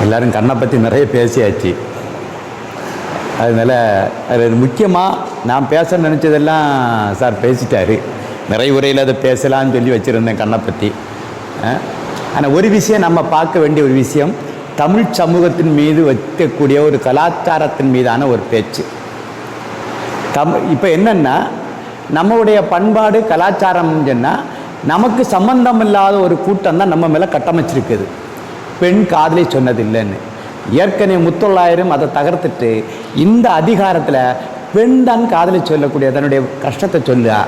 எல்லோரும் கண்ணை பற்றி நிறைய பேசியாச்சு. அதனால் அது முக்கியமாக நான் பேச நினச்சதெல்லாம் சார் பேசிட்டார். நிறைய உரையில் அதை பேசலான்னு சொல்லி வச்சுருந்தேன் கண்ணை பற்றி. ஆனால் ஒரு விஷயம் நம்ம பார்க்க வேண்டிய ஒரு விஷயம், தமிழ் சமூகத்தின் மீது வைக்கக்கூடிய ஒரு கலாச்சாரத்தின் மீதான ஒரு பேச்சு. இப்போ என்னென்னா, நம்மளுடைய பண்பாடு கலாச்சாரம்னு சொன்னால் நமக்கு சம்பந்தம் இல்லாத ஒரு கூட்டம் தான் நம்ம மேலே கட்டமைச்சிருக்குது. பெண் காதலை சொன்னதில்லைன்னு ஏற்கனவே முத்தொள்ளாயிரம் அதை தகர்த்துட்டு இந்த அதிகாரத்தில் பெண் தான் காதலை சொல்லக்கூடிய தன்னுடைய கஷ்டத்தை சொல்லுா.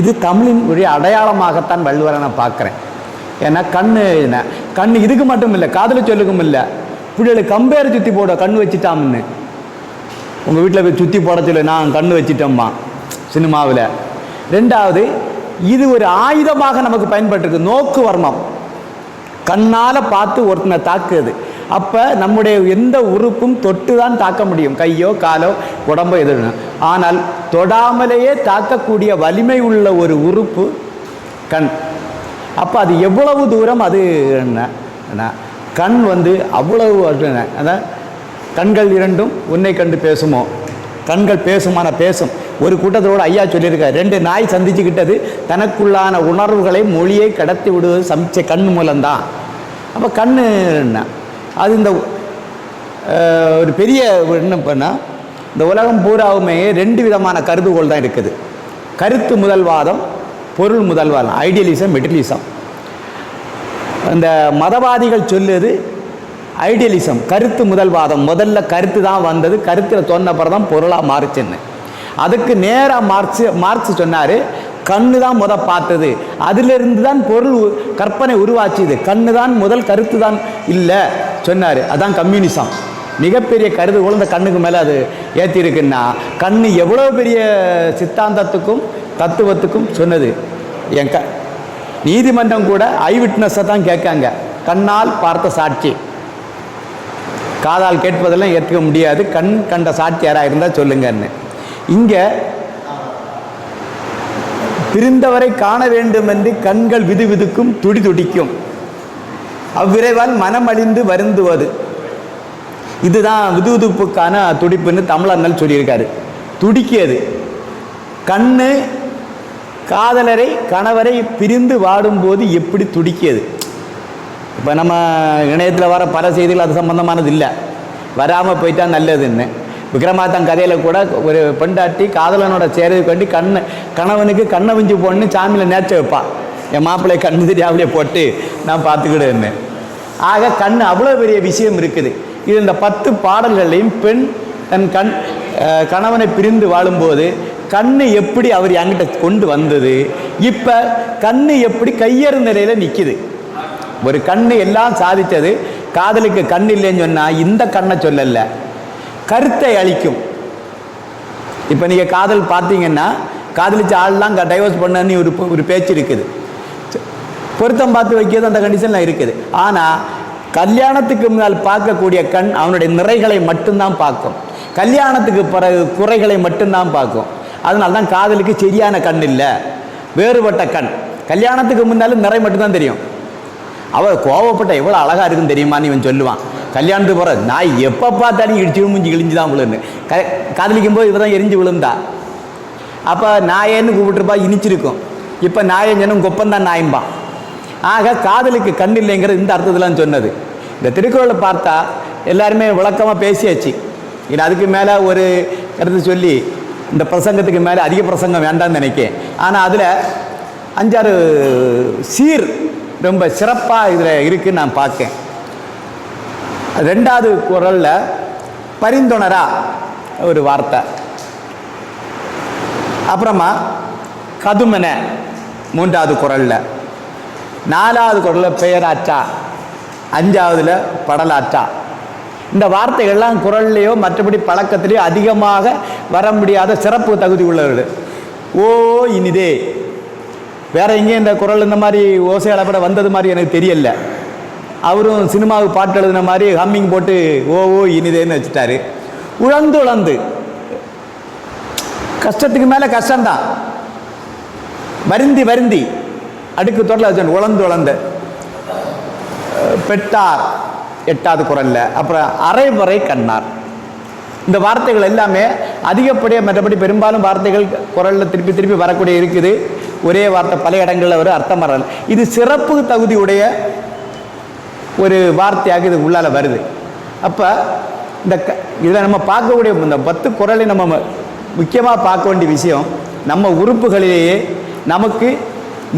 இது தமிழின் ஒரு அடையாளமாகத்தான் வள்ளுவரை நான் பார்க்குறேன். ஏன்னா கண்ணு இதுக்கு மட்டும் இல்லை, காதலை சொல்லுக்கும் இல்லை, பிள்ளைகளுக்கு கம்பேர் சுற்றி போட கண்ணு வச்சுட்டாம்னு. உங்கள் வீட்டில் போய் சுற்றி போட சொல்லு, நான் கண்ணு வச்சிட்டோம்மா சினிமாவில். ரெண்டாவது, இது ஒரு ஆயுதமாக நமக்கு பயன்பட்டுருக்கு. நோக்கு வர்மம், கண்ணால் பார்த்து ஒருத்தனை தாக்குது. அப்போ நம்முடைய எந்த உறுப்பும் தொட்டு தான் தாக்க முடியும், கையோ காலோ உடம்போ எதுன்னு. ஆனால் தொடாமலேயே தாக்கக்கூடிய வலிமை உள்ள ஒரு உறுப்பு கண். அப்போ அது எவ்வளவு தூரம் அது என்ன கண் அவ்வளவு அதான் கண்கள் இரண்டும் உன்னை கண்டு பேசுமோ, கண்கள் பேசுமான பேசும். ஒரு கூட்டத்தோடு ஐயா சொல்லியிருக்காரு, 2 நாய் சந்திச்சுக்கிட்டது தனக்குள்ளான உணர்வுகளை மொழியை கடத்தி விடுவது சமைச்ச கண் மூலம்தான். அப்போ கண் என்ன அது இந்த ஒரு பெரிய என்ன பண்ணால், இந்த உலகம் பூராவுமே 2 விதமான கருதுகோள் தான் இருக்குது. கருத்து முதல்வாதம், பொருள் முதல்வாதம், ஐடியலிசம், மெட்டீரியலிசம். இந்த மதவாதிகள் சொல்லுது ஐடியலிசம், கருத்து முதல்வாதம். முதல்ல கருத்து தான் வந்தது, கருத்தில் சொன்னப்பறம் தான் பொருளாக மாறுச்சுன்னு. அதுக்கு நேராக மார்க்ஸ் சொன்னார், கண்ணு தான் பார்த்தது, அதிலிருந்து தான் பொருள் கற்பனை உருவாச்சுது, கண்ணு தான் முதல், கருத்து தான் இல்லை சொன்னார். அதான் கம்யூனிசம். மிகப்பெரிய கருதுகோள் இந்த கண்ணுக்கு மேலே அது ஏற்றிருக்குன்னா, கண்ணு எவ்வளோ பெரிய சித்தாந்தத்துக்கும் தத்துவத்துக்கும் சொன்னது. நீதிமன்றம் கூட ஐவிட்னஸை தான் கேட்காங்க, கண்ணால் பார்த்த சாட்சி. காதால் கேட்பதெல்லாம் ஏற்றுக்க முடியாது, கண் கண்ட சாட்சி யாராக இருந்தால் சொல்லுங்கன்னு. இங்கே பிரிந்தவரை காண வேண்டும் என்று கண்கள் விதுவிதுக்கும் துடி துடிக்கும், அவ்விரைவால் மனம் அழிந்து வருந்துவது. இதுதான் விதுவிதுப்புக்கான துடிப்புன்னு தமிழர்கள் சொல்லியிருக்காரு. துடிக்கியது கண்ணு காதலரை கணவரை பிரிந்து வாடும்போது எப்படி துடிக்கியது. இப்போ நம்ம இணையத்தில் வர பல செய்திகள் அது சம்பந்தமானது இல்லை, வராமல் போயிட்டா நல்லதுன்னு. விக்ரமாதன் கதையில் கூட ஒரு பெண்டாட்டி காதலனோட சேரதுக்கு வேண்டி கணவனுக்கு கண்ணை விஞ்சு போடணுன்னு சாமியில் நேர்ச்ச வைப்பான். என் மாப்பிள்ளை கண்ணு தெரியாமலே போட்டு நான் பார்த்துக்கிடுன்னு. ஆக கண் அவ்வளோ பெரிய விஷயம் இருக்குது. இது இந்த 10 பாடல்களையும் பெண் தன் கணவனை பிரிந்து வாழும்போது கண்ணு எப்படி அவர் என்கிட்ட கொண்டு வந்தது, இப்போ கண்ணு எப்படி கையறு நிலையில் நிற்கிது. ஒரு கண்ணு எல்லாம் சாதித்தது, காதலுக்கு கண் இல்லைன்னு சொன்னால் இந்த கண்ணை சொல்லல, கருத்தை அளிக்கும். இப்போ நீங்கள் காதல் பார்த்தீங்கன்னா, காதலிச்ச ஆள்லாம் டைவர்ஸ் பண்ணு ஒரு பேச்சு இருக்குது. பொருத்தம் பார்த்து வைக்கிறது அந்த கண்டிஷனில் இருக்குது. ஆனால் கல்யாணத்துக்கு முன்னால் பார்க்கக்கூடிய கண் அவனுடைய நிறைகளை மட்டும்தான் பார்க்கும், கல்யாணத்துக்கு பிறகு குறைகளை மட்டும்தான் பார்க்கும். அதனால தான் காதலுக்கு சரியான கண் இல்லை, வேறுபட்ட கண். கல்யாணத்துக்கு முன்னாலும் நிறை மட்டும்தான் தெரியும். அவள் கோவப்பட்ட எவ்வளோ அழகாக இருக்குன்னு தெரியுமான்னு இவன் சொல்லுவான். கல்யாணத்துக்கு போகிற நாய் எப்போ பார்த்தாலும் இடிச்சு மூஞ்சி கிழிஞ்சு தான் விழுன்னு. காதலிக்கும் போது இவ தான் எரிஞ்சு விழுந்தா. அப்போ நாயேன்னு கூப்பிட்டுருப்பா, இனிச்சிருக்கும். இப்போ நாயன் சொன்ன கொப்பந்தான் நாயம்பான். ஆக காதலுக்கு கண் இல்லைங்கிறது இந்த அர்த்தத்தில்தான் சொன்னது. இந்த திருக்குறளை பார்த்தா எல்லாருமே விளக்கமாக பேசியாச்சு. இது அதுக்கு மேலே ஒரு கருத்து சொல்லி இந்த பிரசங்கத்துக்கு மேலே அதிக பிரசங்கம் வேண்டாம்னு நினைக்கிறேன். ஆனால் அதில் 5-6 சீர் ரொம்ப சிறப்பாக இதில் இருக்குன்னு நான் பார்க்கேன். 2வது குறளில் பரிந்துணரா ஒரு வார்த்தை, அப்புறமா கதுமன 3வது குறளில், 4வது குறளில் பெயராற்றா, 5வதுல படலாற்றா. இந்த வார்த்தைகள்லாம் குறள்லையோ மற்றபடி பழக்கத்திலேயோ அதிகமாக வர முடியாத சிறப்பு தகுதி உள்ளவர்கள். ஓ இனிதே, வேற எங்கேயும் இந்த குறள் இந்த மாதிரி ஓசை அளப்பட வந்தது மாதிரி எனக்கு தெரியல. அவரும் சினிமாவுக்கு பாட்டு எழுதின மாதிரி ஹம்மிங் போட்டு ஓ இனிதேன்னு வச்சுட்டாரு. உழந்து கஷ்டத்துக்கு மேலே கஷ்டம்தான். வருந்தி அடுக்கு தொடல வச்சு உழந்து பெட்டார் 8வது குறளில். அப்புறம் அரைவரை கண்ணார். இந்த வார்த்தைகள் எல்லாமே அதிகப்படியாக, மற்றபடி பெரும்பாலும் வார்த்தைகள் குறளில் திருப்பி திருப்பி வரக்கூடிய இருக்குது. ஒரே வார்த்தை பல இடங்களில் ஒரு அர்த்தம் வரல. இது சிறப்பு தகுதியுடைய ஒரு வார்த்தையாக இது உள்ளால் வருது. அப்போ இந்த இதில் நம்ம பார்க்கக்கூடிய இந்த 10 குறளை நம்ம முக்கியமாக பார்க்க வேண்டிய விஷயம், நம்ம உறுப்புகளிலேயே நமக்கு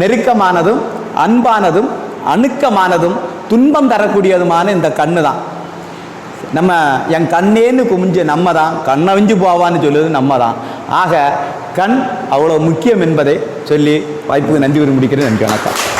நெருக்கமானதும் அன்பானதும் அணுக்கமானதும் துன்பம் தரக்கூடியதுமான இந்த கண்ணு தான். நம்ம என் கண்ணேன்னு குமிஞ்ச நம்ம தான், கண்ணவிஞ்சு போவான்னு சொல்லுவது நம்ம தான். ஆக கண் அவ்வளோ முக்கியம் என்பதை சொல்லி வாய்ப்புக்கு நன்றி கூறி முடிக்கிறேன். நன்றி, வணக்கம்.